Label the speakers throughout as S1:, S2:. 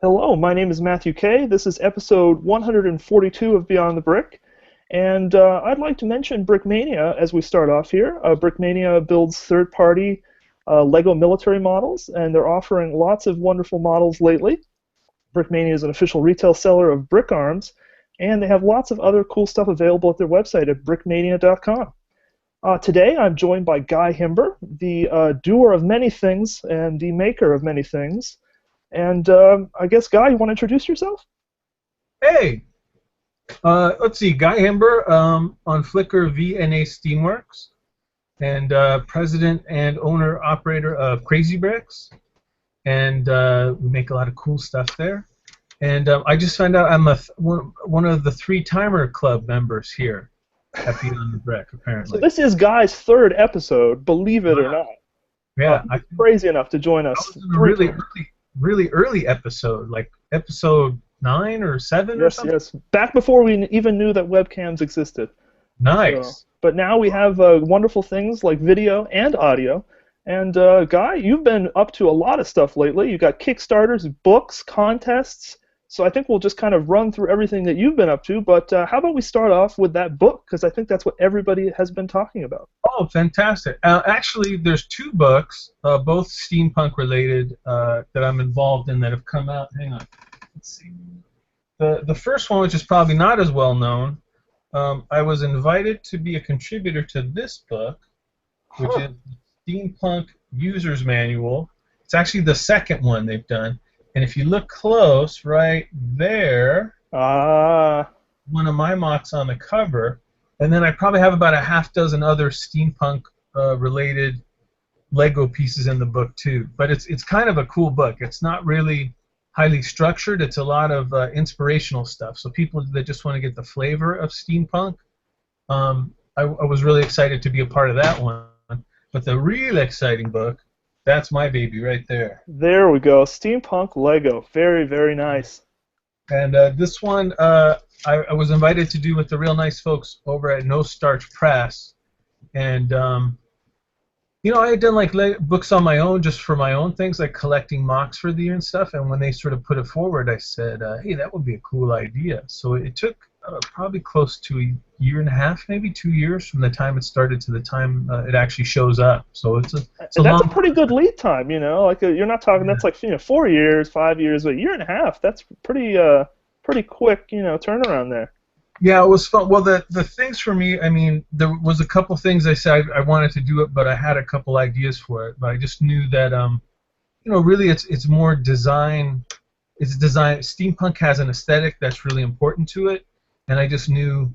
S1: Hello, my name is Matthew Kay. This is episode 142 of Beyond the Brick. And I'd like to mention Brickmania as we start off here. Brickmania builds third-party LEGO military models, and they're offering lots of wonderful models lately. Brickmania is an official retail seller of brick arms, and they have lots of other cool stuff available at their website at brickmania.com. Today I'm joined by Guy Himber, the doer of many things and the maker of many things. And I guess, Guy, you want to introduce yourself?
S2: Hey, let's see, Guy Himber on Flickr VNA Steamworks, and president and owner-operator of Crazy Bricks, and we make a lot of cool stuff there. And I just found out I'm one of the 3 Timer Club members here at Beyond the Brick, apparently.
S1: So this is Guy's 3rd episode, believe it or not.
S2: Yeah,
S1: crazy enough to join us.
S2: That was a really early episode, like episode 9 or 7 or something.
S1: Yes, back before we even knew that webcams existed.
S2: Nice.
S1: So, but now we have wonderful things like video and audio. And Guy, you've been up to a lot of stuff lately. You've got Kickstarters, books, contests. So I think we'll just kind of run through everything that you've been up to. But how about we start off with that book? Because I think that's what everybody has been talking about.
S2: Oh, fantastic. Actually, there's 2 books, both steampunk related, that I'm involved in that have come out. Hang on. Let's see. The first one, which is probably not as well known, I was invited to be a contributor to this book, which is Steampunk User's Manual. It's actually the second one they've done. And if you look close, right there, one of my mocks on the cover, and then I probably have about a half dozen other steampunk related Lego pieces in the book too. But it's kind of a cool book. It's not really highly structured. It's a lot of inspirational stuff. So people that just want to get the flavor of steampunk, I was really excited to be a part of that one. But the real exciting book, that's my baby right there.
S1: There we go. Steampunk Lego. Very, very nice.
S2: And this one I was invited to do with the real nice folks over at No Starch Press. And, you know, I had done like books on my own just for my own things, like collecting mocks for the year and stuff. And when they sort of put it forward, I said, hey, that would be a cool idea. So it took probably close to a year and a half, maybe 2 years from the time it started to the time it actually shows up. So it's a
S1: pretty good lead time, you know. Like you're not talking. That's like 4 years, 5 years, but a year and a half. That's pretty quick, turnaround there.
S2: Yeah, it was fun. Well, the things for me, I mean, there was a couple things I said I wanted to do it, but I had a couple ideas for it. But I just knew that, really it's more design. It's design. Steampunk has an aesthetic that's really important to it. And I just knew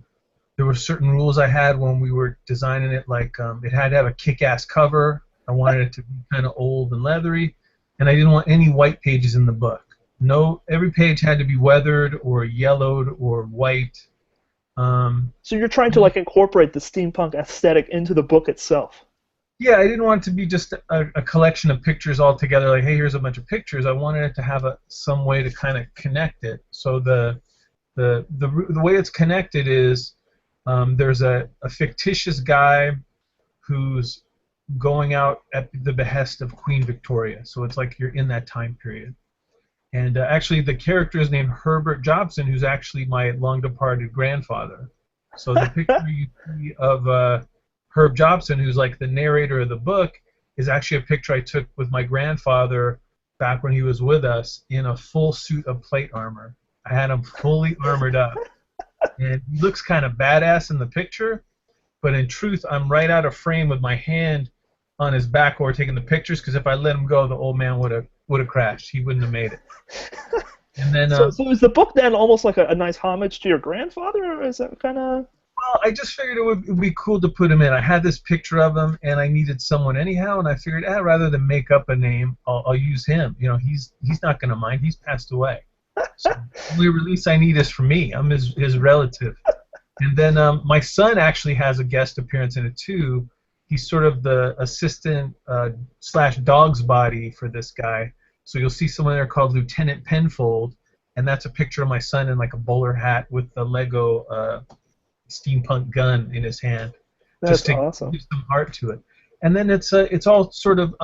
S2: there were certain rules I had when we were designing it, like it had to have a kick-ass cover. I wanted it to be kind of old and leathery, and I didn't want any white pages in the book. No, every page had to be weathered or yellowed or white.
S1: So you're trying to like incorporate the steampunk aesthetic into the book itself.
S2: Yeah, I didn't want it to be just a collection of pictures all together, like, hey, here's a bunch of pictures. I wanted it to have some way to kind of connect it. So the way it's connected is there's a fictitious guy who's going out at the behest of Queen Victoria. So it's like you're in that time period. And actually the character is named Herbert Jobson, who's actually my long-departed grandfather. So the picture you see of Herb Jobson, who's like the narrator of the book, is actually a picture I took with my grandfather back when he was with us in a full suit of plate armor. I had him fully armored up. And he looks kind of badass in the picture, but in truth, I'm right out of frame with my hand on his back or taking the pictures, because if I let him go, the old man would have crashed. He wouldn't have made it. And then,
S1: so is the book then almost like a nice homage to your grandfather, or is that kind of...
S2: Well, I just figured it would be cool to put him in. I had this picture of him, and I needed someone anyhow, and I figured, rather than make up a name, I'll use him. You know, he's not going to mind. He's passed away. So the only release I need is for me. I'm his relative. And then my son actually has a guest appearance in it too. He's sort of the assistant / dog's body for this guy. So you'll see someone there called Lieutenant Penfold, and that's a picture of my son in like a bowler hat with the Lego steampunk gun in his hand.
S1: That's
S2: just to
S1: awesome.
S2: give some art to it. And then it's all sort of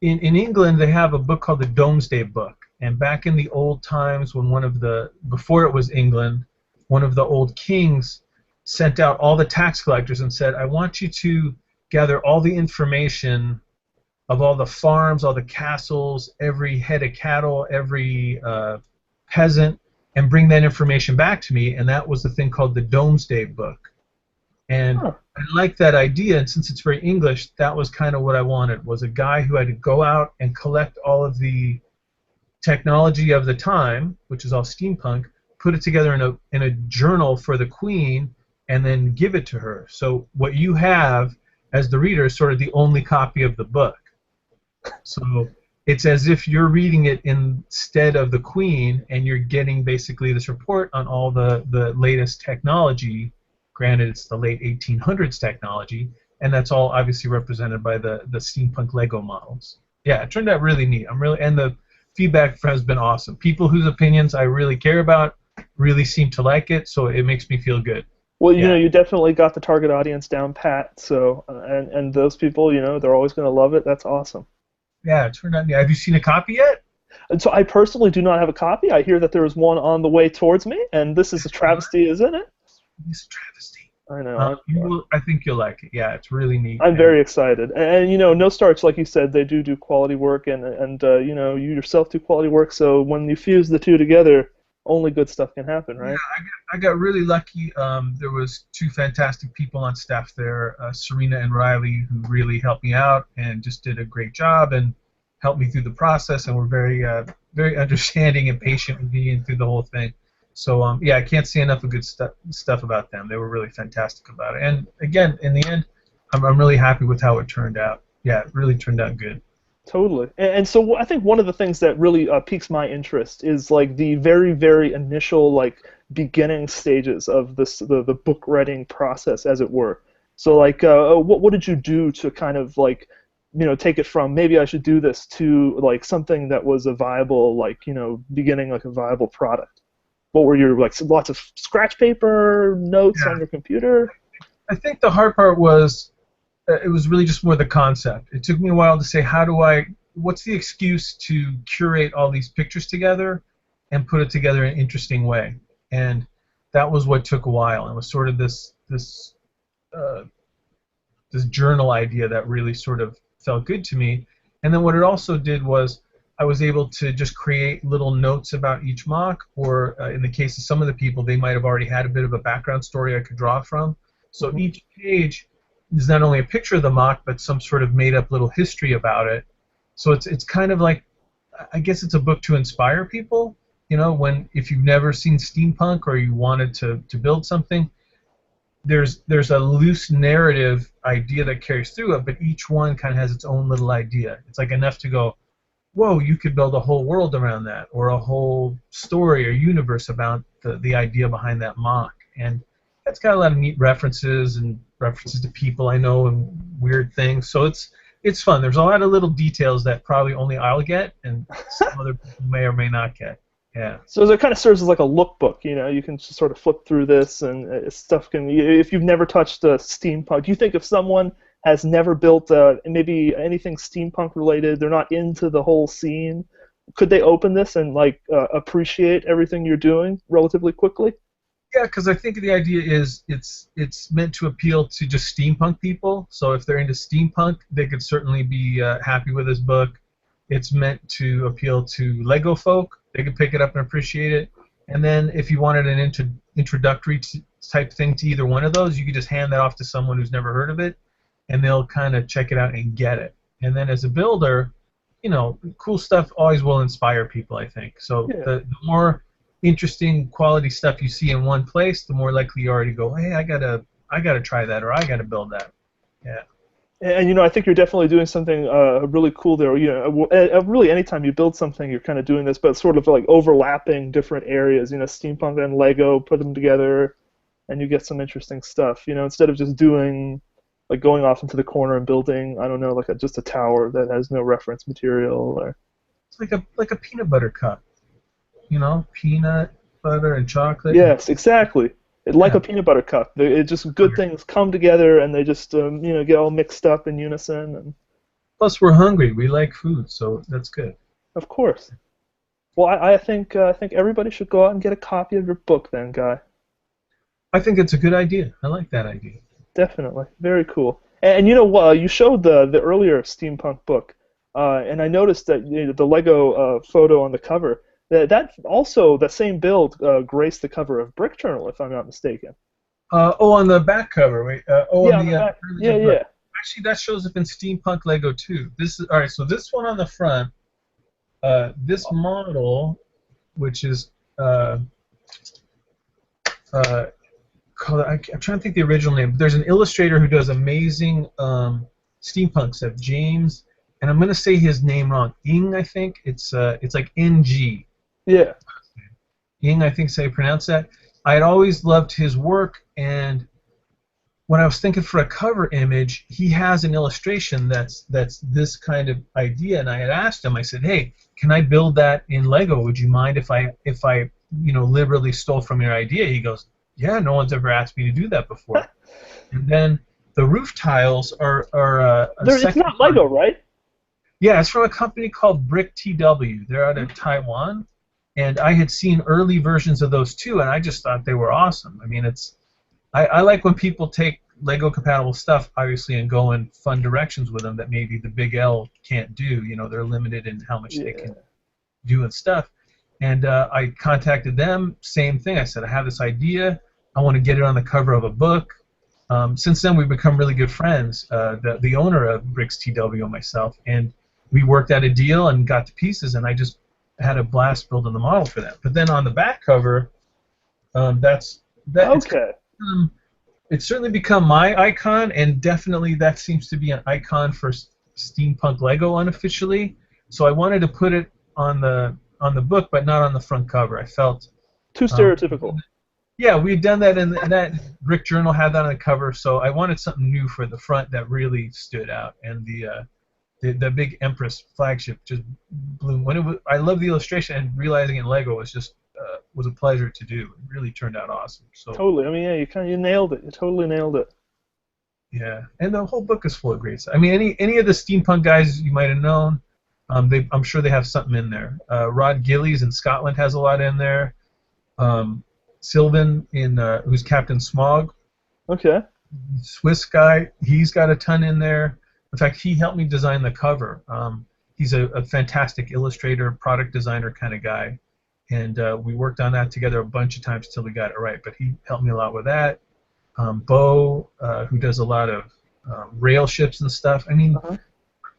S2: in England they have a book called the Domesday Book, And back in the old times, when before it was England, one of the old kings sent out all the tax collectors and said, I want you to gather all the information of all the farms, all the castles, every head of cattle, every peasant, and bring that information back to me. And that was the thing called the Domesday Book. And
S1: Huh.
S2: I like that idea, and since it's very English, that was kind of what I wanted, was a guy who had to go out and collect all of the technology of the time, which is all steampunk, put it together in a journal for the queen, and then give it to her. So what you have as the reader is sort of the only copy of the book. So it's as if you're reading it instead of the queen, and you're getting basically this report on all the latest technology. Granted, it's the late 1800s technology, and that's all obviously represented by the steampunk Lego models. Yeah, it turned out really neat. And the feedback has been awesome. People whose opinions I really care about really seem to like it, so it makes me feel good.
S1: Well, you
S2: Yeah.
S1: know, you definitely got the target audience down pat. So, and those people, you know, they're always going to love it. That's awesome.
S2: Yeah, it turned out neat. Have you seen a copy yet?
S1: And so, I personally do not have a copy. I hear that there is one on the way towards me, and this is a travesty, isn't it?
S2: It's a travesty.
S1: I know.
S2: I think you'll like it. Yeah, it's really neat.
S1: I'm very excited. And you know, No Starch, like you said, they do quality work, and you know, you yourself do quality work. So when you fuse the two together, only good stuff can happen, right?
S2: Yeah, I got really lucky. There was two fantastic people on staff there, Serena and Riley, who really helped me out and just did a great job and helped me through the process, and were very understanding and patient with me and through the whole thing. So yeah, I can't say enough of good stuff about them. They were really fantastic about it. And again, in the end, I'm really happy with how it turned out. Yeah, it really turned out good.
S1: Totally. And so I think one of the things that really piques my interest is like the very, very initial like beginning stages of the book writing process, as it were. So like, what did you do to kind of like, you know, take it from maybe I should do this to like something that was a viable, like, you know, beginning like a viable product? What were your like lots of scratch paper notes on your computer?
S2: I think the hard part was it was really just more the concept. It took me a while to say, what's the excuse to curate all these pictures together and put it together in an interesting way? And that was what took a while. It was sort of this journal idea that really sort of felt good to me. And then what it also did was I was able to just create little notes about each mock, or in the case of some of the people, they might have already had a bit of a background story I could draw from. So each page is not only a picture of the mock, but some sort of made-up little history about it. So it's kind of like, I guess it's a book to inspire people. You know, if you've never seen steampunk or you wanted to build something, there's a loose narrative idea that carries through it, but each one kind of has its own little idea. It's like enough to go, whoa, you could build a whole world around that, or a whole story or universe about the idea behind that mock. And that's got a lot of neat references and references to people I know and weird things. So it's fun. There's a lot of little details that probably only I'll get, and some other people may or may not get. Yeah.
S1: So it kind of serves as like a lookbook, you know. You can just sort of flip through this, and stuff can. If you've never touched steampunk, do you think if someone has never built maybe anything steampunk related, they're not into the whole scene, could they open this and like appreciate everything you're doing relatively quickly?
S2: Yeah, because I think the idea is it's meant to appeal to just steampunk people. So if they're into steampunk, they could certainly be happy with this book. It's meant to appeal to Lego folk. They could pick it up and appreciate it. And then if you wanted an introductory type thing to either one of those, you could just hand that off to someone who's never heard of it, and they'll kind of check it out and get it. And then as a builder, you know, cool stuff always will inspire people, I think. So
S1: Yeah.
S2: the more interesting quality stuff you see in one place, the more likely you are to go, hey, I gotta try that, or I gotta build that. Yeah.
S1: And you know, I think you're definitely doing something really cool there. You know, really, anytime you build something, you're kind of doing this, but sort of like overlapping different areas. You know, steampunk and Lego, put them together, and you get some interesting stuff. You know, instead of just doing like going off into the corner and building, I don't know, like just a tower that has no reference material. Or
S2: It's like a peanut butter cup. You know, peanut butter and chocolate.
S1: yes, exactly. Like
S2: Yeah.
S1: a peanut butter cup. It just good things come together, and they just you know, get all mixed up in unison. And
S2: Plus, we're hungry. We like food, so that's good.
S1: of course. Well, I think everybody should go out and get a copy of your book, then, Guy.
S2: I think it's a good idea. I like that idea.
S1: Definitely, very cool. And you know what? You showed the earlier steampunk book, and I noticed that the Lego photo on the cover that also that same build graced the cover of Brick Journal, if I'm not mistaken.
S2: Oh, on the back cover. Wait. On
S1: Yeah, on the
S2: the
S1: back. Yeah,
S2: earlier book.
S1: yeah.
S2: Actually, that shows up in Steampunk Lego too. This is all right. So this one on the front, this model, which is uh, I'm trying to think the original name. But there's an illustrator who does amazing steampunk stuff, James, and I'm gonna say his name wrong. Ing, I think it's like NG.
S1: Yeah.
S2: Ing, I think is how you pronounce that. I had always loved his work, and when I was thinking for a cover image, he has an illustration that's this kind of idea, and I had asked him. I said, "Hey, can I build that in Lego? Would you mind if I liberally stole from your idea?" He goes, "Yeah, no one's ever asked me to do that before." And then the roof tiles are a
S1: It's
S2: second
S1: not Lego,
S2: one.
S1: right?
S2: Yeah, it's from a company called Brick TW. They're out of Taiwan, and I had seen early versions of those too, and I just thought they were awesome. I mean, I like when people take Lego compatible stuff, obviously, and go in fun directions with them that maybe the Big L can't do. You know, they're limited in how much they can do and stuff. And I contacted them, same thing. I said, I have this idea. I want to get it on the cover of a book. Since then, we've become really good friends, the owner of Bricks TW and myself, and we worked out a deal and got to pieces, and I just had a blast building the model for that. But then on the back cover,
S1: Okay.
S2: it's certainly become my icon, and definitely that seems to be an icon for Steampunk Lego unofficially. So I wanted to put it on the book, but not on the front cover. I felt
S1: Too stereotypical.
S2: yeah, we'd done that, and that Brick Journal had that on the cover. So I wanted something new for the front that really stood out, and the big Empress flagship just blew. When it was, I love the illustration, and realizing in Lego was a pleasure to do. It really turned out awesome. So
S1: Totally. I mean, yeah, you nailed it. You totally nailed it.
S2: yeah, and the whole book is full of great stuff. I mean, any of the steampunk guys you might have known, I'm sure they have something in there. Rod Gillies in Scotland has a lot in there. Sylvan who's Captain Smog,
S1: Okay.
S2: Swiss guy, he's got a ton in there. In fact, he helped me design the cover. He's a fantastic illustrator, product designer kind of guy, and we worked on that together a bunch of times till we got it right. But he helped me a lot with that. Bo, who does a lot of rail ships and stuff. I mean,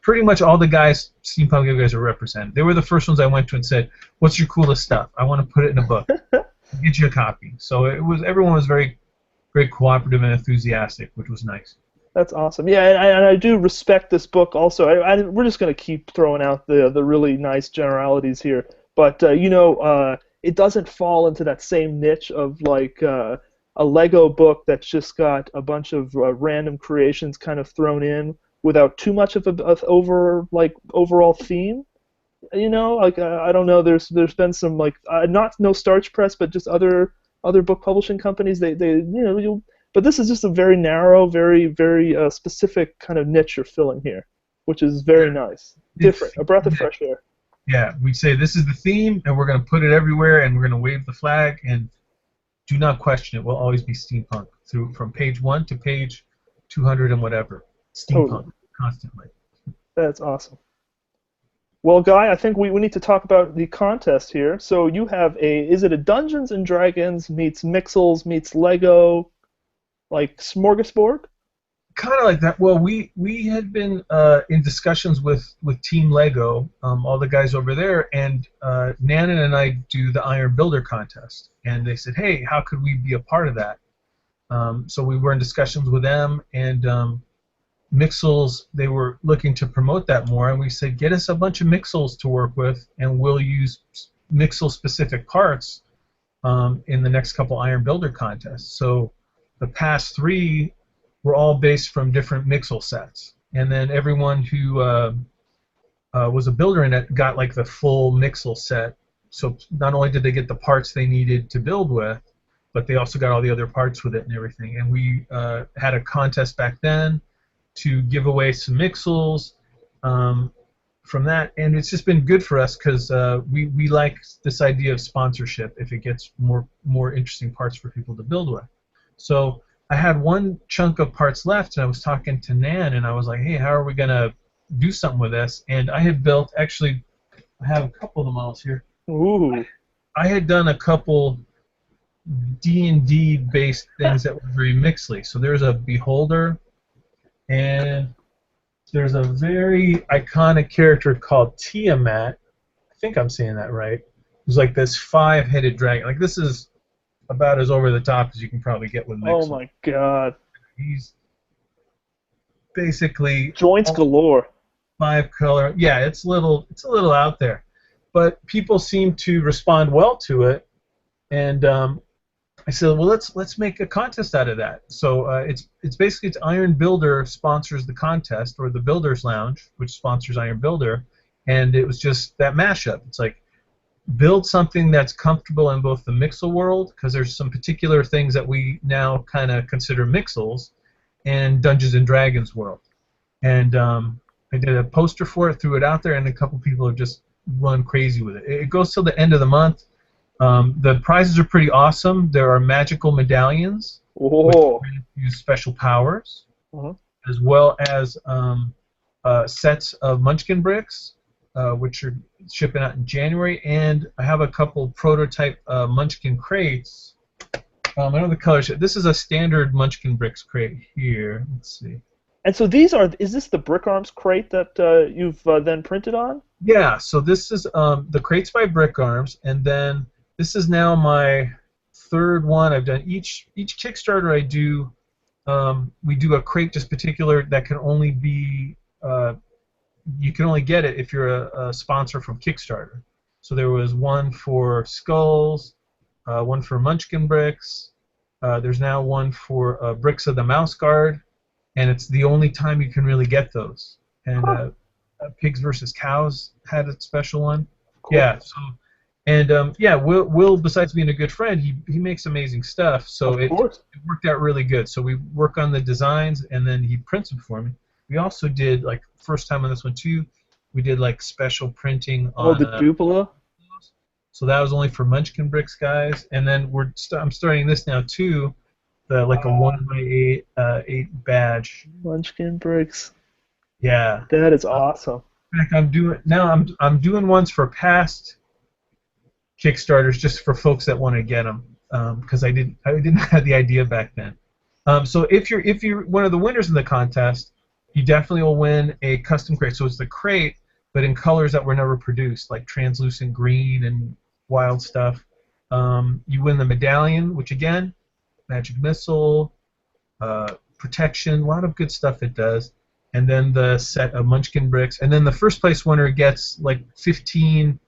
S2: pretty much all the guys, Steampunk Lego guys, are represented. They were the first ones I went to and said, "What's your coolest stuff? I want to put it in a book. Get you a copy." So everyone was very, very cooperative and enthusiastic, which was nice.
S1: That's awesome. Yeah, and I do respect this book also. We're just going to keep throwing out the really nice generalities here, but it doesn't fall into that same niche of like a Lego book that's just got a bunch of random creations kind of thrown in without too much of a overall theme. You know, like I don't know. There's been some like not no Starch Press, but just other book publishing companies. But this is just a very narrow, very very specific kind of niche you're filling here, which is very nice, different, a breath of fresh air.
S2: Yeah, we say this is the theme, and we're going to put it everywhere, and we're going to wave the flag, and do not question it. We'll always be steampunk from page 1 to page 200 and whatever. Steampunk, totally. Constantly.
S1: That's awesome. Well, Guy, I think we need to talk about the contest here. So you have is it a Dungeons and Dragons meets Mixels meets Lego, like smorgasbord?
S2: Kind of like that. Well, we had been in discussions with Team Lego, all the guys over there, and Nanan and I do the Iron Builder contest, and they said, "Hey, how could we be a part of that?" So we were in discussions with them, and Mixels, they were looking to promote that more, and we said, "Get us a bunch of Mixels to work with, and we'll use Mixel-specific parts in the next couple Iron Builder contests." So the past 3 were all based from different Mixel sets, and then everyone who was a builder in it got like the full Mixel set. So not only did they get the parts they needed to build with, but they also got all the other parts with it and everything. And we had a contest back then to give away some Mixels. from that, and it's just been good for us because we like this idea of sponsorship if it gets more interesting parts for people to build with. So I had one chunk of parts left, and I was talking to Nan, and I was like, hey, how are we gonna do something with this? And I had built, actually, I have a couple of the models here.
S1: Ooh.
S2: I had done a couple D&D based things that were very mixly. So there's a beholder, and there's a very iconic character called Tiamat. I think I'm saying that right. Who's like this 5-headed dragon. Like, this is about as over the top as you can probably get with Mixels.
S1: Oh my God.
S2: He's basically
S1: Joints galore.
S2: 5-color. Yeah, it's a little out there, but people seem to respond well to it, and I said, well, let's make a contest out of that. So it's basically, it's Iron Builder sponsors the contest, or the Builders Lounge, which sponsors Iron Builder, and it was just that mashup. It's like, build something that's comfortable in both the Mixel world, because there's some particular things that we now kind of consider Mixels, and Dungeons and Dragons world. And I did a poster for it, threw it out there, and a couple people have just run crazy with it. It goes till the end of the month. The prizes are pretty awesome. There are magical medallions,
S1: Whoa.
S2: which use special powers,
S1: Uh-huh.
S2: as well as sets of Munchkin bricks, which are shipping out in January, and I have a couple prototype Munchkin crates. I know the colors. This is a standard Munchkin bricks crate here. Let's see.
S1: And so is this the Brick Arms crate that you've then printed on?
S2: Yeah, so this is the crates by Brick Arms, and then this is now my third one I've done. Each Kickstarter I do, we do a crate just particular that can only be, you can only get it if you're a sponsor from Kickstarter. So there was one for Skulls, one for Munchkin Bricks, there's now one for Bricks of the Mouse Guard, and it's the only time you can really get those. And Pigs versus Cows had a special one. Cool. Yeah. So, and yeah, Will, besides being a good friend, he makes amazing stuff. So it worked out really good. So we work on the designs, and then he prints them for me. We also did, like, first time on this one too, we did like special printing on. Oh,
S1: the Dupla.
S2: So that was only for Munchkin Bricks guys, and then I'm starting this now too. Like a 1x8 badge.
S1: Munchkin Bricks.
S2: Yeah.
S1: That is awesome.
S2: In fact, I'm doing ones for past Kickstarters, just for folks that want to get them, because I didn't have the idea back then. So if you're one of the winners in the contest, you definitely will win a custom crate. So it's the crate, but in colors that were never produced, like translucent green and wild stuff. You win the medallion, which again, magic missile, protection, a lot of good stuff it does, and then the set of Munchkin bricks, and then the first place winner gets like 15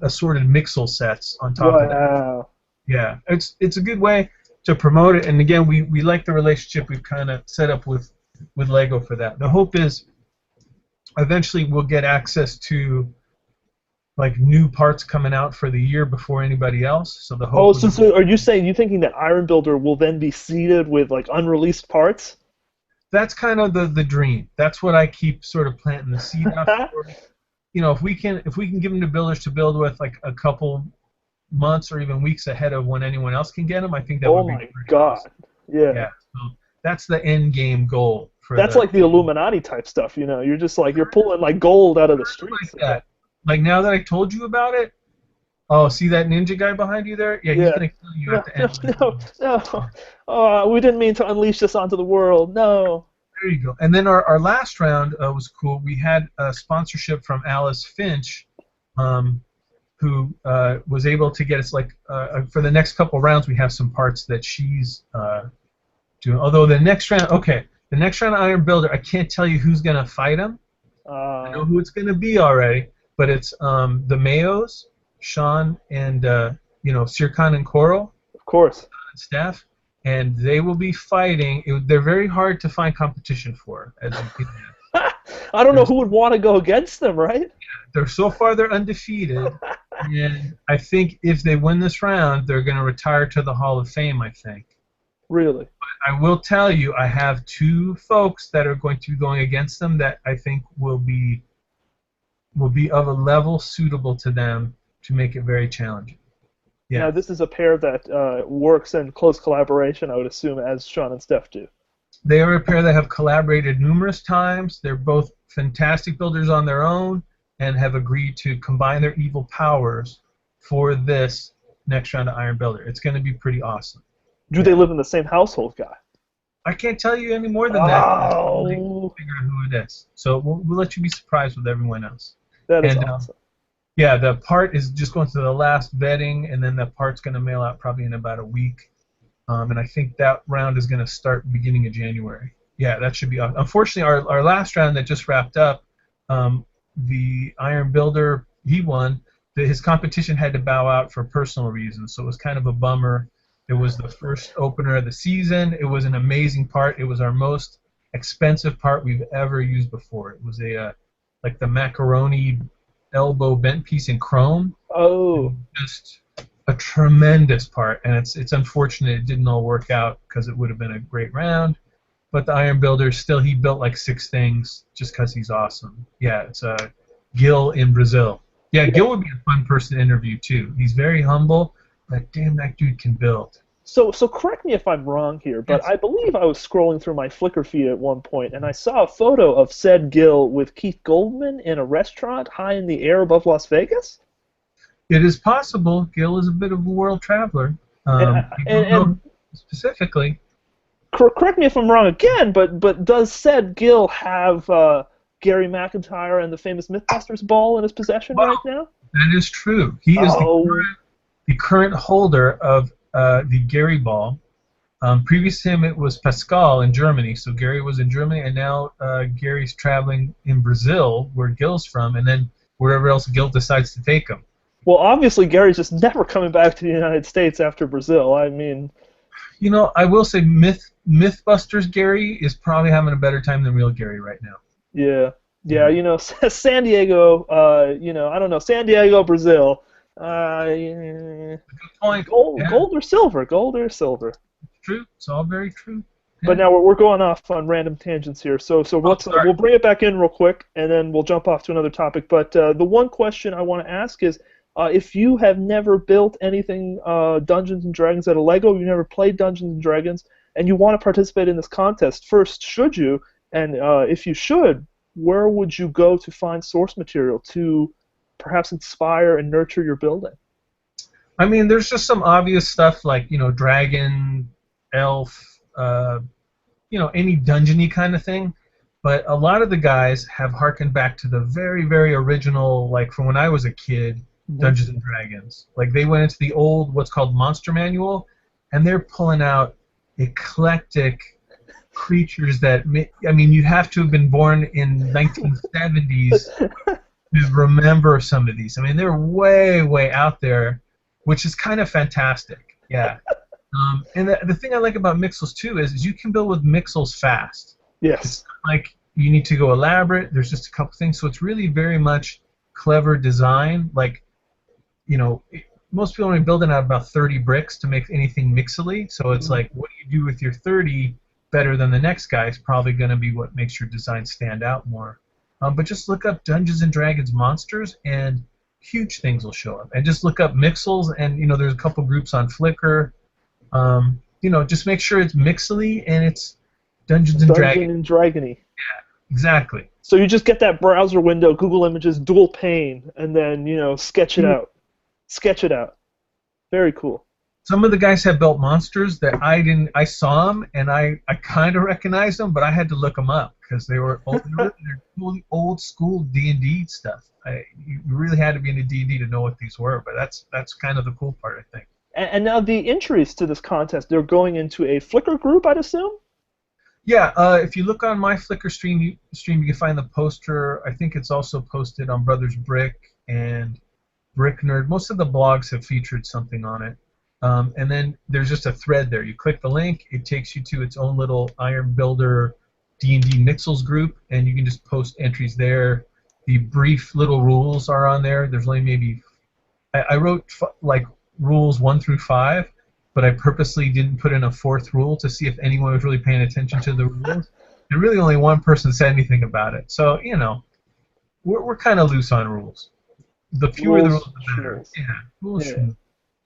S2: assorted Mixel sets on top of that. Yeah, it's a good way to promote it, and again, we like the relationship we've kind of set up with LEGO for that. The hope is eventually we'll get access to like new parts coming out for the year before anybody else. So the hope. Oh,
S1: so are you thinking that Iron Builder will then be seeded with like unreleased parts?
S2: That's kind of the dream. That's what I keep sort of planting the seed out for. You know, if we can give them to builders to build with like a couple months or even weeks ahead of when anyone else can get them, I think that would be great. Oh my God! Awesome. Yeah. So that's the end game goal.
S1: That's like the Illuminati type stuff, you know. You're just like you're pulling like gold out of the streets.
S2: Like that. Like now that I told you about it, oh, see that ninja guy behind you there? Yeah, he's gonna kill you at the end.
S1: No. We didn't mean to unleash this onto the world. No.
S2: There you go. And then our last round was cool. We had a sponsorship from Alice Finch, who was able to get us like for the next couple rounds. We have some parts that she's doing. Although the next round, the next round of Iron Builder, I can't tell you who's gonna fight him. I know who it's gonna be already. But it's the Mayos, Sean, and Sirkan and Coral.
S1: Of course.
S2: Steph, and they will be fighting. They're very hard to find competition for, as you can.
S1: I don't know who would want to go against them, right?
S2: Yeah, so far they're undefeated, and I think if they win this round, they're going to retire to the Hall of Fame. I think.
S1: Really.
S2: But I will tell you, I have two folks that are going to be going against them that I think will be will be of a level suitable to them to make it very challenging. Yeah.
S1: Now, this is a pair that works in close collaboration, I would assume, as Jon and Steph do.
S2: They are a pair that have collaborated numerous times. They're both fantastic builders on their own and have agreed to combine their evil powers for this next round of Iron Builder. It's going to be pretty awesome.
S1: Do they live in the same household, Guy?
S2: I can't tell you any more than that.
S1: Oh.
S2: We'll figure out who it is. So we'll let you be surprised with everyone else.
S1: That is awesome.
S2: Yeah, the part is just going through the last vetting, and then the part's going to mail out probably in about a week. And I think that round is going to start beginning of January. Yeah, that should be awesome. Unfortunately, our last round that just wrapped up, the Iron Builder, he won. His competition had to bow out for personal reasons, so it was kind of a bummer. It was the first opener of the season. It was an amazing part. It was our most expensive part we've ever used before. It was like the macaroni elbow bent piece in chrome.
S1: Oh.
S2: Just a tremendous part, and it's unfortunate it didn't all work out because it would have been a great round. But the Iron Builder, still, he built like 6 things just because he's awesome. Yeah, it's Gil in Brazil. Yeah, Gil would be a fun person to interview too. He's very humble, but damn, that dude can build.
S1: So correct me if I'm wrong here, but yes. I believe I was scrolling through my Flickr feed at one point, and I saw a photo of said Gil with Keith Goldman in a restaurant high in the air above Las Vegas?
S2: It is possible. Gil is a bit of a world traveler. And specifically.
S1: Correct me if I'm wrong again, but does said Gil have Gary McIntyre and the famous Mythbusters ball in his possession right now?
S2: That is true. He is the current holder of the Gary ball. Previous to him, it was Pascal in Germany. So Gary was in Germany, and now Gary's traveling in Brazil, where Gil's from, and then wherever else Gil decides to take him.
S1: Well, obviously, Gary's just never coming back to the United States after Brazil. I mean...
S2: You know, I will say Mythbusters Gary is probably having a better time than real Gary right now.
S1: Yeah. Yeah, you know, San Diego, I don't know, San Diego, Brazil.
S2: Good point.
S1: Gold or silver? Gold or silver?
S2: True. It's all very true. Yeah.
S1: But now we're going off on random tangents here. So we'll bring it back in real quick, and then we'll jump off to another topic. But the one question I want to ask is, if you have never built anything Dungeons & Dragons out of LEGO, you never played Dungeons & Dragons, and you want to participate in this contest, first, should you? And if you should, where would you go to find source material to perhaps inspire and nurture your building?
S2: I mean, there's just some obvious stuff like, dragon, elf, any dungeon-y kind of thing. But a lot of the guys have harkened back to the very, very original, like from when I was a kid, Dungeons and Dragons. Like they went into the old, what's called Monster Manual, and they're pulling out eclectic creatures that, I mean, you have to have been born in 1970s to remember some of these. I mean, they're way, way out there, which is kind of fantastic. Yeah. And the thing I like about Mixels too is you can build with Mixels fast.
S1: Yes.
S2: It's not like you need to go elaborate. There's just a couple things, so it's really very much clever design. Like, most people are building out about 30 bricks to make anything mixily. So it's like, what do you do with your 30 better than the next guy is probably going to be what makes your design stand out more. But just look up Dungeons and Dragons monsters, and huge things will show up. And just look up Mixels, and there's a couple groups on Flickr. Just make sure it's mixily and it's Dungeons and Dragons.
S1: Dungeon and Dragony.
S2: Yeah, exactly.
S1: So you just get that browser window, Google Images, dual pane, and then sketch it out. Sketch it out. Very cool.
S2: Some of the guys have built monsters that I didn't. I saw them and I kind of recognized them, but I had to look them up because they were old school D&D stuff. You really had to be into D&D to know what these were, but that's kind of the cool part, I think.
S1: And now the entries to this contest, they're going into a Flickr group, I'd assume?
S2: Yeah, if you look on my Flickr stream, you can find the poster. I think it's also posted on Brothers Brick and Brick Nerd. Most of the blogs have featured something on it. And then there's just a thread there. You click the link, it takes you to its own little Iron Builder D&D Mixels group, and you can just post entries there. The brief little rules are on there. There's only maybe... I wrote like rules 1 through 5, but I purposely didn't put in a 4th rule to see if anyone was really paying attention to the rules. And really only one person said anything about it. So, we're kind of loose on rules. The fewer the
S1: Rules,
S2: rules, the better.
S1: schmooze.
S2: Yeah, rules.
S1: Yeah.
S2: Schmooze.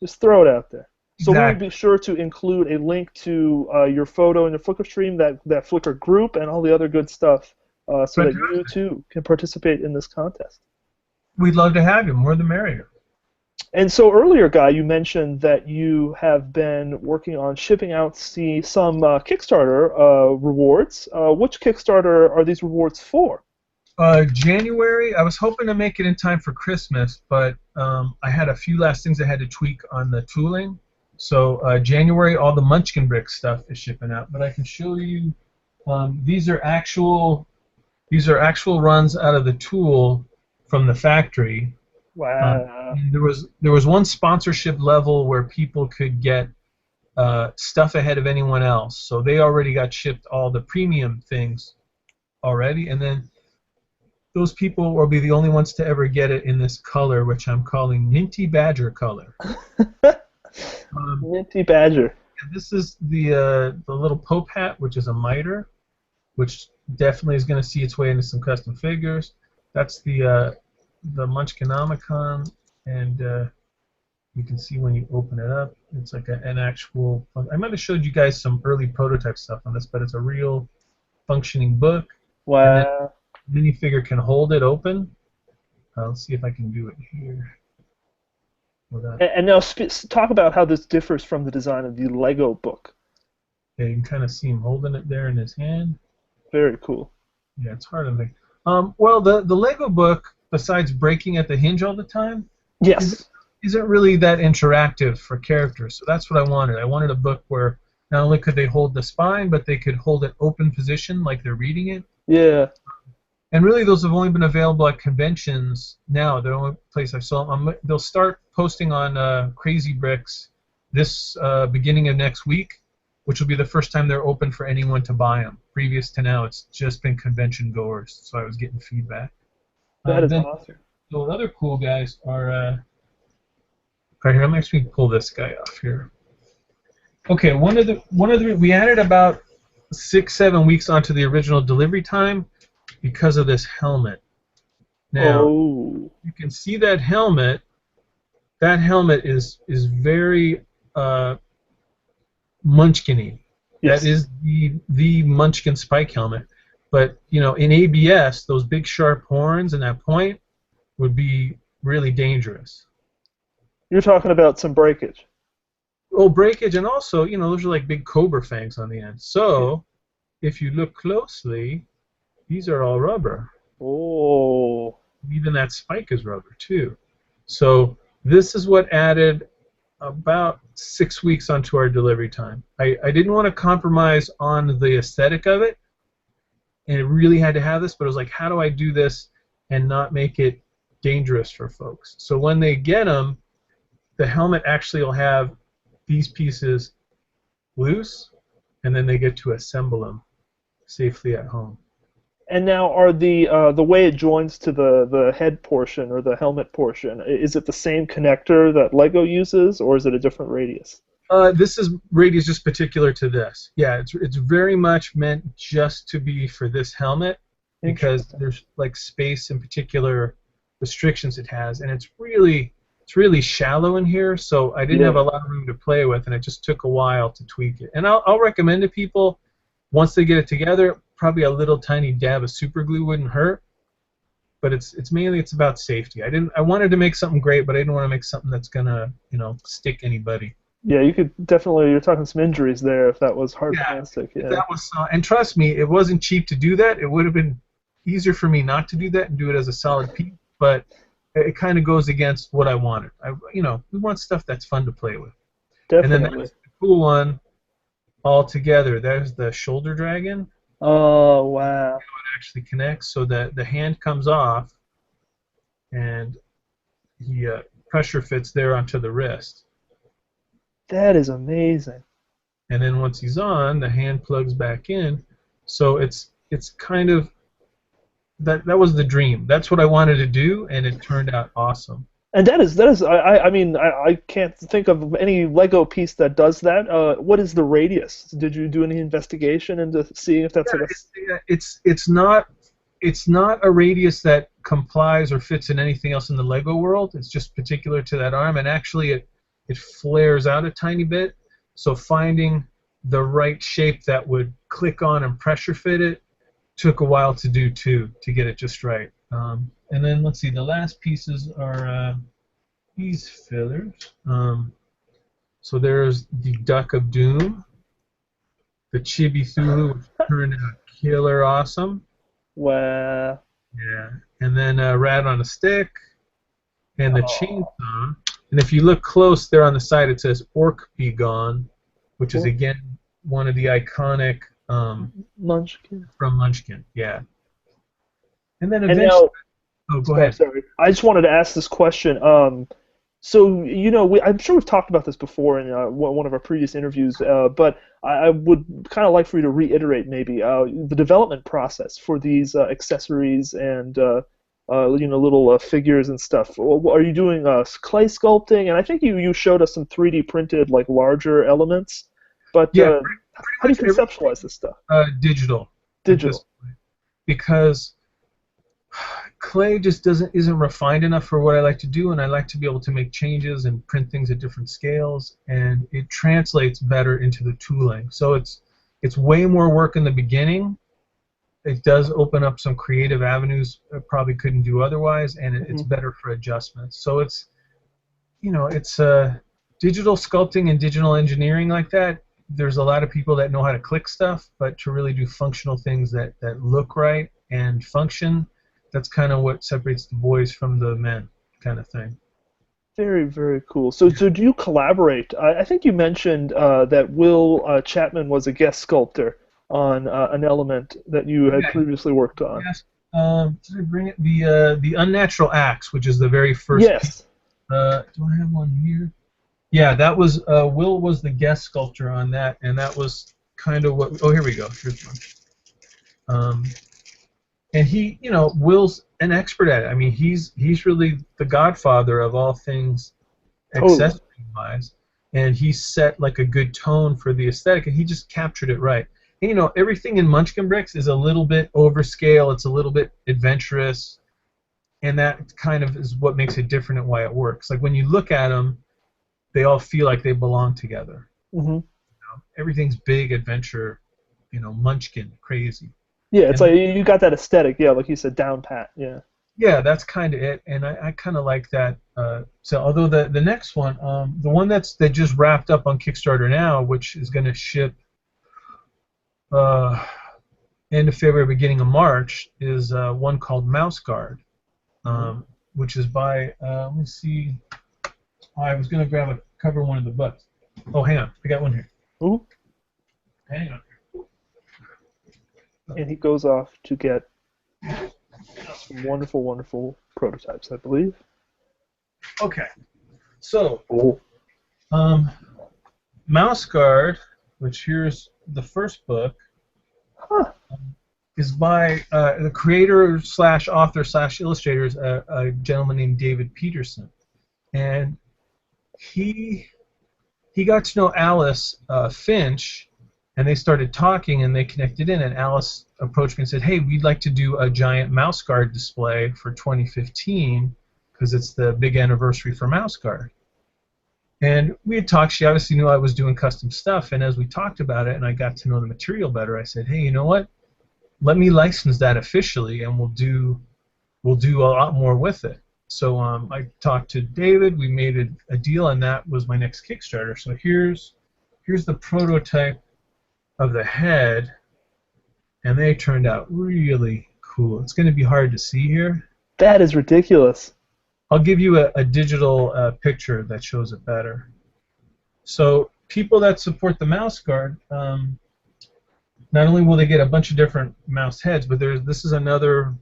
S1: Just throw it out there. So we will
S2: Exactly.
S1: be sure to include a link to your photo in your Flickr stream, that Flickr group, and all the other good stuff, so that you
S2: Fantastic.
S1: too can participate in this contest.
S2: We'd love to have you. More the merrier.
S1: And so earlier, Guy, you mentioned that you have been working on shipping out some Kickstarter rewards. Which Kickstarter are these rewards for?
S2: January, I was hoping to make it in time for Christmas, but I had a few last things I had to tweak on the tooling. So January, all the Munchkin Brick stuff is shipping out. But I can show you. These are actual runs out of the tool from the factory.
S1: Wow.
S2: There was one sponsorship level where people could get stuff ahead of anyone else. So they already got shipped all the premium things already, and then those people will be the only ones to ever get it in this color, which I'm calling Minty Badger color.
S1: Minty Badger.
S2: This is the little Pope hat, which is a miter, which definitely is going to see its way into some custom figures. That's the Munchkinomicon, and you can see when you open it up, it's like an actual. I might have showed you guys some early prototype stuff on this, but it's a real functioning book.
S1: Wow.
S2: Minifigure can hold it open. Let's see if I can do it here.
S1: And now talk about how this differs from the design of the Lego book.
S2: Yeah, you can kind of see him holding it there in his hand.
S1: Very cool.
S2: Yeah, it's hard to make. Well, the Lego book, besides breaking at the hinge all the time,
S1: Yes.
S2: isn't really that interactive for characters. So that's what I wanted. I wanted a book where not only could they hold the spine, but they could hold it open position like they're reading it.
S1: Yeah.
S2: And really, those have only been available at conventions now. They're the only place I saw them. They'll start posting on Crazy Bricks this beginning of next week, which will be the first time they're open for anyone to buy them. Previous to now, it's just been convention goers, so I was getting feedback.
S1: That is awesome.
S2: The other cool guys are... right here, let me actually pull this guy off here. Okay, we added about 6-7 weeks onto the original delivery time because of this helmet. Now, you can see that helmet. That helmet is very Munchkin-y.
S1: Yes.
S2: That is the Munchkin spike helmet. But in ABS, those big sharp horns and that point would be really dangerous.
S1: You're talking about some breakage.
S2: Oh, breakage, and also, those are like big cobra fangs on the end. So, if you look closely, these are all rubber.
S1: Oh.
S2: Even that spike is rubber, too. So, this is what added about 6 weeks onto our delivery time. I didn't want to compromise on the aesthetic of it, and it really had to have this, but it was like, how do I do this and not make it dangerous for folks? So, when they get them, the helmet actually will have these pieces loose, and then they get to assemble them safely at home.
S1: And now, are the way it joins to the head portion or the helmet portion, is it the same connector that Lego uses, or is it a different radius?
S2: This is radius just particular to this. Yeah, it's very much meant just to be for this helmet because there's like space and particular restrictions it has, and it's really shallow in here, so I didn't have a lot of room to play with, and it just took a while to tweak it. And I'll recommend to people, once they get it together, probably a little tiny dab of super glue wouldn't hurt, but it's mainly about safety. I wanted to make something great, but I didn't want to make something that's gonna stick anybody.
S1: Yeah, you could definitely. You're talking some injuries there if that was hard plastic. Yeah.
S2: If that was, and trust me, it wasn't cheap to do that. It would have been easier for me not to do that and do it as a solid piece, but it kind of goes against what I wanted. We want stuff that's fun to play with.
S1: Definitely.
S2: And then that's the cool one all together. There's the shoulder dragon.
S1: Oh, wow.
S2: It actually connects so that the hand comes off and he pressure fits there onto the wrist.
S1: That is amazing.
S2: And then once he's on, the hand plugs back in. So it's kind of that was the dream. That's what I wanted to do, and it turned out awesome.
S1: And that is I mean I can't think of any Lego piece that does that. What is the radius? Did you do any investigation into seeing if that's
S2: It's not it's not a radius that complies or fits in anything else in the Lego world. It's just particular to that arm, and actually it flares out a tiny bit. So finding the right shape that would click on and pressure fit it took a while to do too, to get it just right. And then let's see, the last pieces are these fillers. So there's the Duck of Doom, the Chibi Thulu, which turned out killer awesome.
S1: Wow.
S2: Yeah, and then Rat on a Stick, and the chainsaw. And if you look close there on the side, it says Orc Be Gone, which is again one of the iconic
S1: Munchkin.
S2: from Munchkin. Yeah. And then eventually. Oh, go ahead.
S1: Sorry. I just wanted to ask this question. So, you know, I'm sure we've talked about this before in one of our previous interviews, but I would kind of like for you to reiterate maybe the development process for these accessories and you know, little figures and stuff. Are you doing clay sculpting? And I think you showed us some 3D printed like larger elements. But
S2: yeah,
S1: how do you conceptualize this stuff?
S2: Digital.
S1: Digital.
S2: Because clay just isn't refined enough for what I like to do, and I like to be able to make changes and print things at different scales, and it translates better into the tooling. So it's way more work in the beginning. It does open up some creative avenues I probably couldn't do otherwise, and it's better for adjustments. So it's, you know, it's digital sculpting and digital engineering like that. There's a lot of people that know how to click stuff, but to really do functional things that look right and function, that's kind of what separates the boys from the men, kind of thing.
S1: Very, very cool. So do you collaborate? I think you mentioned that Will Chapman was a guest sculptor on an element that you had previously worked on.
S2: Yes. Did I bring it? The Unnatural Axe, which is the very first piece. Do I have one here? Yeah, that was Will was the guest sculptor on that, and that was kind of what. Oh, here we go. Here's one. And he, you know, Will's an expert at it. I mean, he's really the godfather of all things accessory-wise, and he set like a good tone for the aesthetic, and he just captured it right. And, you know, everything in Munchkin Bricks is a little bit overscale. It's a little bit adventurous, and that kind of is what makes it different and why it works. Like when you look at them, they all feel like they belong together. You know, everything's big adventure, you know, Munchkin, crazy.
S1: Yeah, it's like you got that aesthetic, yeah, like you said, down pat, yeah.
S2: Yeah, that's kind of it, and I kind of like that. So although the next one, the one that just wrapped up on Kickstarter now, which is going to ship end of February, beginning of March, is one called Mouse Guard, which is by, let me see, I was going to cover one of the books. Oh, hang on, I got one here.
S1: Ooh.
S2: Hang on.
S1: And he goes off to get some wonderful, wonderful prototypes, I believe.
S2: Okay. So, Mouse Guard, which here's the first book, is by the creator / author / illustrator, a gentleman named David Peterson. And he got to know Alice Finch, and they started talking, and they connected in, and Alice approached me and said, hey, we'd like to do a giant Mouse Guard display for 2015 because it's the big anniversary for Mouse Guard. And we had talked. She obviously knew I was doing custom stuff, and as we talked about it and I got to know the material better, I said, hey, you know what? Let me license that officially, and we'll do a lot more with it. So I talked to David. We made a deal, and that was my next Kickstarter. So here's the prototype of the head, and they turned out really cool. It's going to be hard to see here.
S1: That is ridiculous.
S2: I'll give you a digital picture that shows it better. So people that support the Mouse Guard, not only will they get a bunch of different mouse heads, but this is another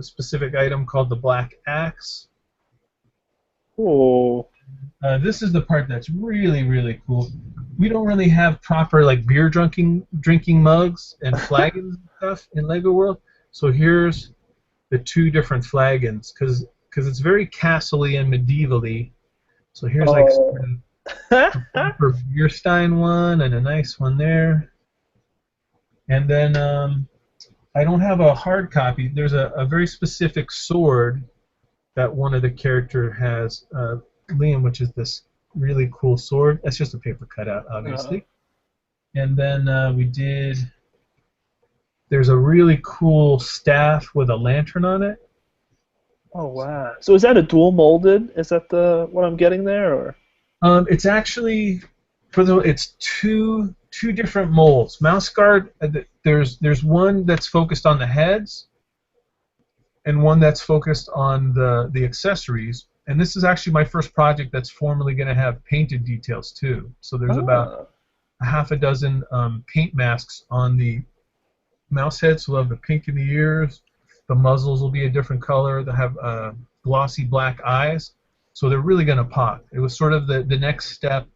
S2: specific item called the Black Axe.
S1: Oh.
S2: This is the part that's really, really cool. We don't really have proper like beer drinking mugs and flagons and stuff in LEGO World. So here's the two different flagons, because it's very castle-y and medieval-y. So here's like a proper beer stein one and a nice one there. And then I don't have a hard copy. There's a very specific sword that one of the character has, Liam, which is this really cool sword. That's just a paper cutout, obviously. And then there's a really cool staff with a lantern on it.
S1: Oh wow! So is that a dual molded? Is that what I'm getting there, or?
S2: It's actually it's two different molds. Mouse guard. There's one that's focused on the heads, and one that's focused on the accessories. And this is actually my first project that's formally going to have painted details too. So there's about a half a dozen paint masks on the mouse heads. So we'll have the pink in the ears. The muzzles will be a different color. They'll have glossy black eyes. So they're really going to pop. It was sort of the next step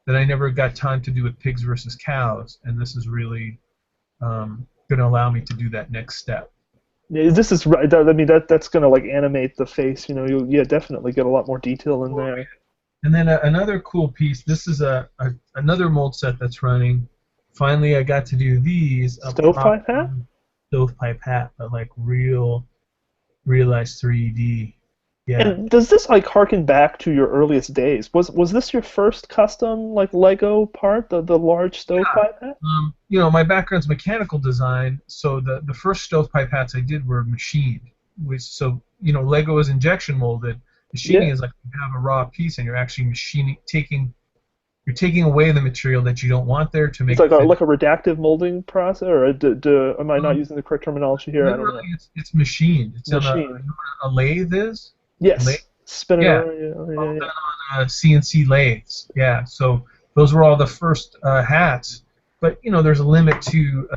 S2: that I never got time to do with pigs versus cows, and this is really going to allow me to do that next step.
S1: Yeah, this is right. I mean, that's going to like animate the face. You know, you'll definitely get a lot more detail in there.
S2: And then another cool piece. This is another mold set that's running. Finally, I got to do these.
S1: Stovepipe Hat?
S2: Stovepipe Hat, but like realized 3D. Yeah.
S1: And does this like harken back to your earliest days? Was this your first custom like Lego part, the large stovepipe hat?
S2: You know, my background's mechanical design, so the first stovepipe hats I did were machined. So you know, Lego is injection molded. Machining is like you have a raw piece and you're actually you're taking away the material that you don't want there to make.
S1: It's like a redactive molding process, or am I not using the correct terminology here? I don't know.
S2: It's machined. It's
S1: machined.
S2: A lathe is.
S1: Yes. Spinning
S2: yeah.
S1: around.
S2: Yeah. On CNC lathes. Yeah. So those were all the first hats. But you know, there's a limit to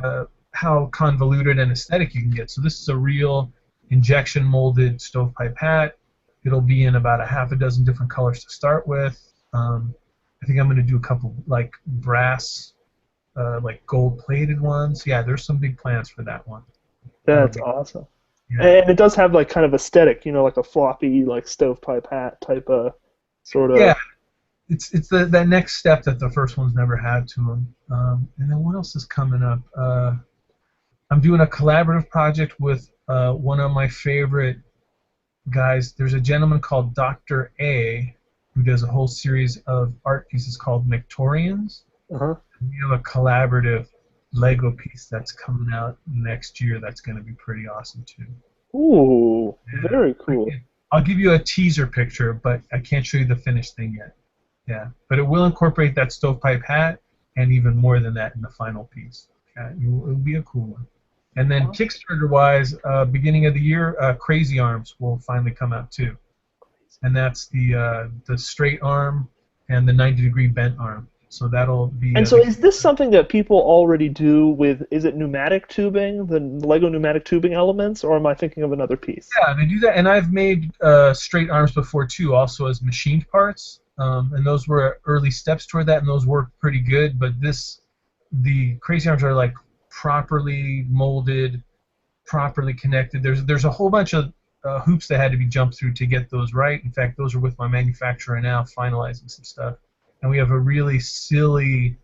S2: how convoluted and aesthetic you can get. So this is a real injection molded stovepipe hat. It'll be in about a half a dozen different colors to start with. I think I'm going to do a couple like brass, like gold-plated ones. Yeah, there's some big plans for that one.
S1: That's awesome.
S2: Yeah.
S1: And it does have like kind of aesthetic, you know, like a floppy like stovepipe hat type of sort of.
S2: Yeah, it's that next step that the first one's never had to them. And then what else is coming up? I'm doing a collaborative project with one of my favorite guys. There's a gentleman called Dr. A, who does a whole series of art pieces called Victorians. We have a collaborative Lego piece that's coming out next year that's going to be pretty awesome too.
S1: Ooh, very cool.
S2: I'll give you a teaser picture, but I can't show you the finished thing yet. Yeah, but it will incorporate that stovepipe hat and even more than that in the final piece. Yeah, it'll be a cool one. And then Kickstarter-wise, beginning of the year, Crazy Arms will finally come out too. And that's the straight arm and the 90-degree bent arm. So that'll be.
S1: And so, is this something that people already do with? Is it pneumatic tubing, the Lego pneumatic tubing elements, or am I thinking of another piece?
S2: Yeah, they do that, and I've made straight arms before too, also as machined parts, and those were early steps toward that, and those worked pretty good. But the Crazy Arms are like properly molded, properly connected. There's a whole bunch of hoops that had to be jumped through to get those right. In fact, those are with my manufacturer now, finalizing some stuff. And we have a really silly,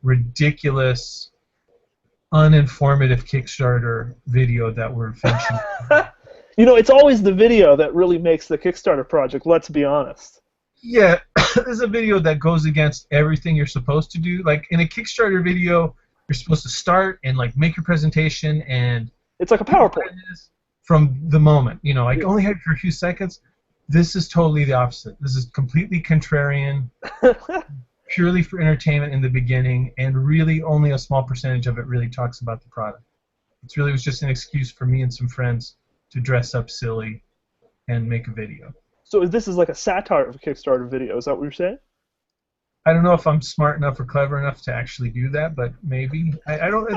S2: ridiculous, uninformative Kickstarter video that we're finishing.
S1: You know, it's always the video that really makes the Kickstarter project, let's be honest.
S2: Yeah, there's a video that goes against everything you're supposed to do. Like, in a Kickstarter video, you're supposed to start and, like, make your presentation and...
S1: It's like a PowerPoint.
S2: From the moment. You know, I only had it for a few seconds. This is totally the opposite. This is completely contrarian, purely for entertainment in the beginning, and really only a small percentage of it really talks about the product. It really was just an excuse for me and some friends to dress up silly and make a video.
S1: So this is like a satire of a Kickstarter video, is that what you're saying?
S2: I don't know if I'm smart enough or clever enough to actually do that, but maybe. I don't.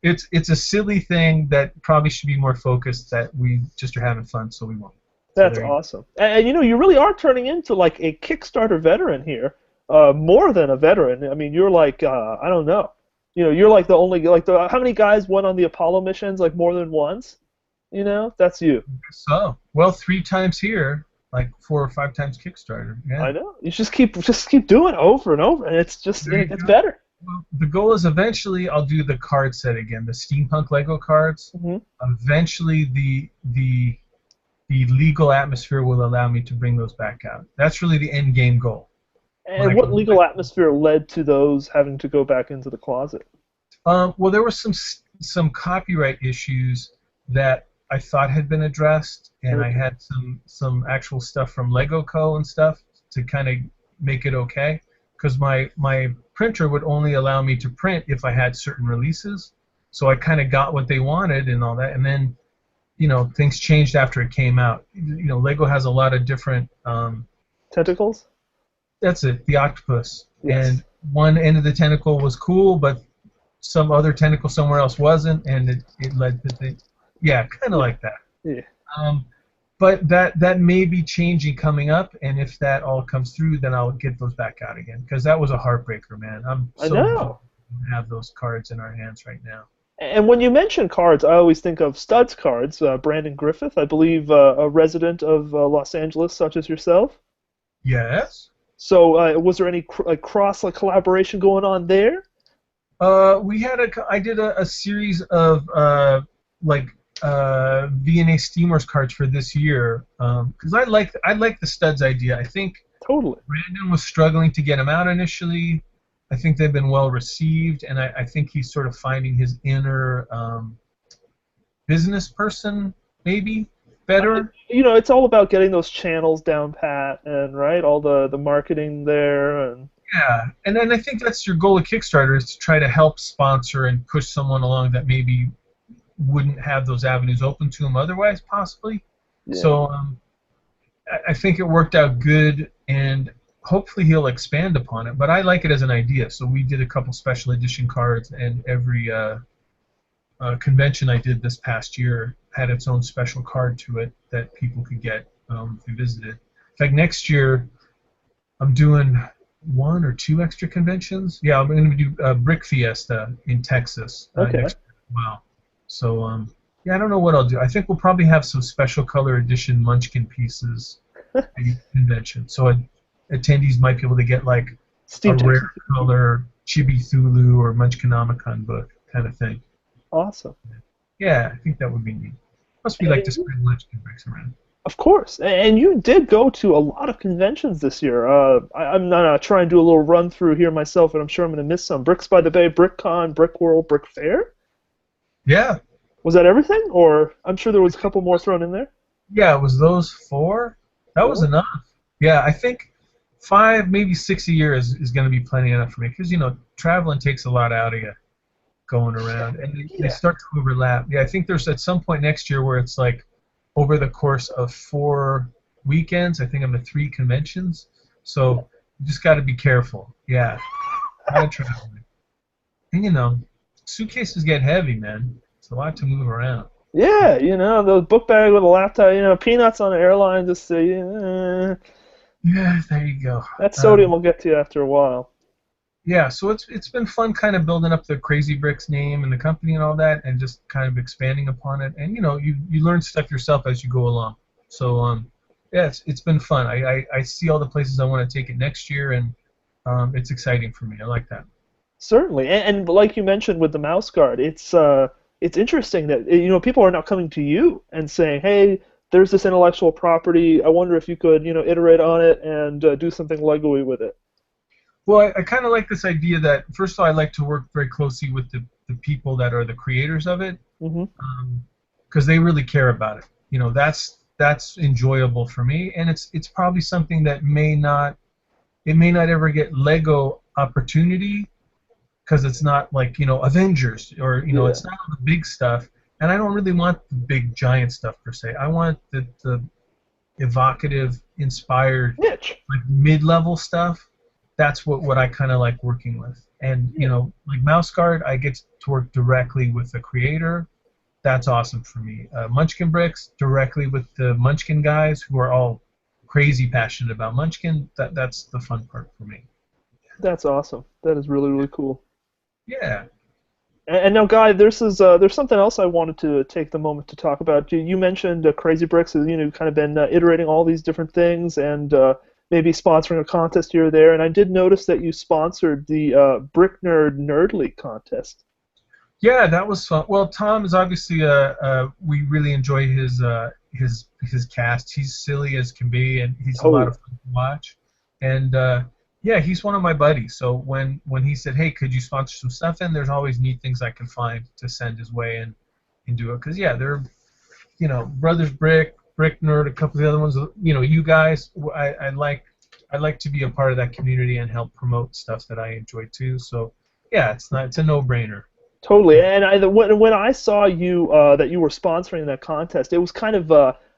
S2: It's a silly thing that probably should be more focused, that we just are having fun, so we won't.
S1: That's awesome. And you know, you really are turning into like a Kickstarter veteran here, more than a veteran. I mean, you're like, I don't know. You know, you're like the only, like, how many guys went on the Apollo missions, like, more than once? You know, that's you.
S2: So, well, 3 times here, like 4 or 5 times Kickstarter. Yeah.
S1: I know. You just keep doing it over and over, and it's just, it gets better.
S2: Well, the goal is eventually I'll do the card set again, the Steampunk Lego cards.
S1: Hmm.
S2: Eventually, the legal atmosphere will allow me to bring those back out. That's really the end game goal. When
S1: And
S2: I
S1: what
S2: can,
S1: legal atmosphere led to those having to go back into the closet?
S2: well, there were some copyright issues that I thought had been addressed, and I
S1: Okay.
S2: had some actual stuff from Lego Co. and stuff to kind of make it okay, because my printer would only allow me to print if I had certain releases. So I kind of got what they wanted and all that, and then things changed after it came out. Lego has a lot of different.
S1: Tentacles?
S2: That's it, the octopus,
S1: Yes.
S2: and one end of the tentacle was cool, but some other tentacle somewhere else wasn't, and it led to things. Yeah, kind of like that.
S1: Yeah.
S2: Um, but that may be changing coming up, and if that all comes through, then I'll get those back out again, because that was a heartbreaker, man. I'm
S1: I
S2: so bummed
S1: know.
S2: to have those cards in our hands right now.
S1: And when you mention cards, I always think of Studs Cards. Brandon Griffith, I believe, a resident of Los Angeles, such as yourself.
S2: Yes.
S1: So, was there any cross collaboration going on there?
S2: I did a series of like V&A Steamworks cards for this year, because I like the studs idea. I think
S1: Totally.
S2: Brandon was struggling to get them out initially. I think they've been well received, and I think he's sort of finding his inner business person, maybe better.
S1: It's all about getting those channels down pat and right, all the marketing there and
S2: Yeah, and then I think that's your goal at Kickstarter, is to try to help sponsor and push someone along that maybe wouldn't have those avenues open to them otherwise, possibly.
S1: yeah.
S2: So I think it worked out good, and hopefully he'll expand upon it. But I like it as an idea. So we did a couple special edition cards, and every convention I did this past year had its own special card to it that people could get if they visited. In fact, next year I'm doing one or two extra conventions. Yeah, I'm going to do Brick Fiesta in Texas
S1: Okay.
S2: next year as well. So yeah, I don't know what I'll do. I think we'll probably have some special color edition Munchkin pieces at each convention. So attendees might be able to get like
S1: Steve
S2: a
S1: Jackson.
S2: rare color Chibi Thulu or Munchkinomicon book kind of thing.
S1: Awesome.
S2: Yeah, I think that would be neat. Plus, we like to spread Munchkin bricks around.
S1: Of course. And you did go to a lot of conventions this year. I'm not trying to do a little run through here myself, and I'm sure I'm going to miss some. Bricks by the Bay, BrickCon, Brick World, Brick Fair.
S2: Yeah,
S1: Was that everything? Or I'm sure there was a couple more thrown in there.
S2: yeah, it was those four. That was
S1: Cool.
S2: enough. Yeah, I think 5, maybe 6 a year is going to be plenty enough for me, because traveling takes a lot out of you going around, and they
S1: Yeah.
S2: start to overlap. Yeah, I think there's at some point next year where it's like over the course of 4 weekends. I think I'm at 3 conventions, so you just got to be careful. Yeah, a lot of traveling, and suitcases get heavy, man. It's a lot to move around.
S1: Yeah, the book bag with a laptop, peanuts on an airline, just
S2: Yeah, there you go.
S1: that sodium will get to you after a while.
S2: Yeah, so it's been fun kind of building up the Crazy Bricks name and the company and all that, and just kind of expanding upon it. And you learn stuff yourself as you go along. So yeah, it's been fun. I see all the places I want to take it next year, and it's exciting for me. I like that.
S1: Certainly, and like you mentioned with the mouse guard, it's interesting that people are now coming to you and saying, "Hey, there's this intellectual property. I wonder if you could iterate on it and do something Lego-y with it."
S2: Well, I kind of like this idea that, first of all, I like to work very closely with the people that are the creators of it,
S1: Hmm.
S2: because they really care about it. That's enjoyable for me, and it's probably something that may not ever get Lego opportunity, because it's not like Avengers, or
S1: Yeah.
S2: it's not all the big stuff, and I don't really want the big giant stuff per se. I want the evocative, inspired,
S1: Niche.
S2: like mid-level stuff. That's what I kind of like working with. And like Mouse Guard, I get to work directly with the creator. That's awesome for me. Munchkin Bricks, directly with the Munchkin guys, who are all crazy passionate about Munchkin. That's the fun part for me.
S1: That's awesome. That is really, really cool.
S2: Yeah.
S1: And now, Guy, there's something else I wanted to take the moment to talk about. You mentioned Crazy Bricks has kind of been iterating all these different things, and maybe sponsoring a contest here or there. And I did notice that you sponsored the Brick Nerd Nerd League contest.
S2: Yeah, that was fun. Well, Tom is obviously we really enjoy his cast. He's silly as can be, and he's a lot of fun to watch. And yeah, he's one of my buddies. So when he said, "Hey, could you sponsor some stuff?" and there's always neat things I can find to send his way and do it. Because yeah, they're Brothers Brick, Brick Nerd, a couple of the other ones. You guys, I like to be a part of that community and help promote stuff that I enjoy too. So yeah, it's a no-brainer.
S1: Totally, and when I saw you that you were sponsoring that contest, it was kind of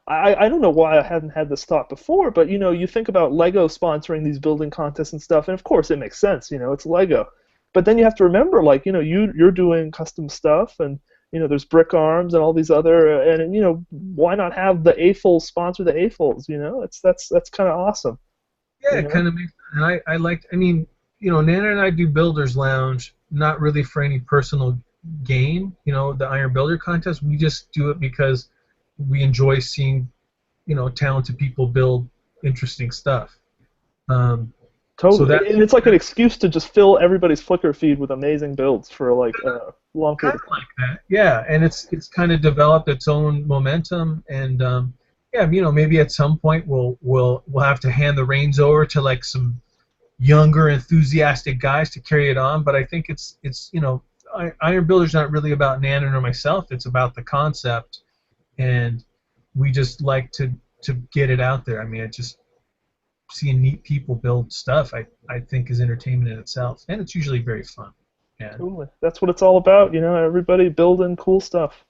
S1: I don't know why I hadn't had this thought before, but you think about Lego sponsoring these building contests and stuff, and of course it makes sense, it's Lego, but then you have to remember, like, you're doing custom stuff, and there's Brick Arms and all these other, and why not have the AFOL sponsor the AFOLs? That's kind of awesome.
S2: Yeah, it kind of makes, and I like, Nana and I do Builders Lounge, not really for any personal gain, the Iron Builder contest. We just do it because we enjoy seeing, talented people build interesting stuff.
S1: Totally,
S2: so
S1: and it's like an excuse to just fill everybody's Flickr feed with amazing builds for like a long period of time.
S2: Like that, yeah, and it's kind of developed its own momentum, and yeah, maybe at some point we'll have to hand the reins over to like some younger, enthusiastic guys to carry it on. But I think it's Iron Builder's not really about Nana or myself. It's about the concept, and we just like to get it out there. I mean, just seeing neat people build stuff, I think is entertainment in itself, and it's usually very fun. And
S1: totally, that's what it's all about. Everybody building cool stuff.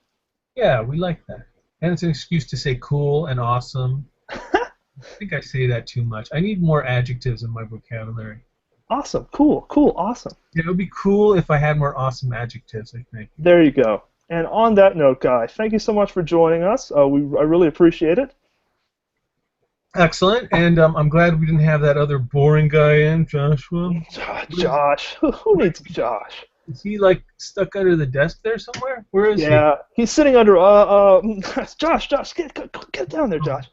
S2: Yeah, we like that, and it's an excuse to say cool and awesome. I think I say that too much. I need more adjectives in my vocabulary.
S1: Awesome, cool, awesome.
S2: Yeah, it would be cool if I had more awesome adjectives, I think.
S1: There you go. And on that note, Guy, thank you so much for joining us. I really appreciate it.
S2: Excellent, and I'm glad we didn't have that other boring guy in, Joshua.
S1: Josh. Who needs Josh?
S2: Is he, like, stuck under the desk there somewhere? Where is he?
S1: Yeah, he's sitting under, Josh, get down there, Josh.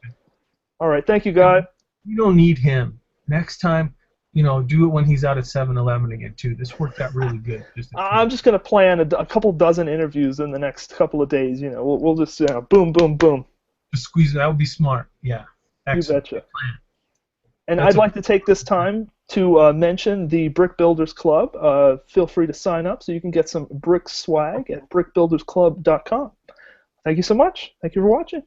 S1: All right, thank you, Guy.
S2: You don't need him. Next time, do it when he's out at 7-Eleven again, too. This worked out really good.
S1: I'm just going to plan a couple dozen interviews in the next couple of days. We'll just, boom, boom, boom.
S2: Just squeeze it. That would be smart. Yeah. Excellent.
S1: You betcha. And I'd like to take this time to mention the Brick Builders Club. Feel free to sign up so you can get some brick swag at brickbuildersclub.com. Thank you so much. Thank you for watching.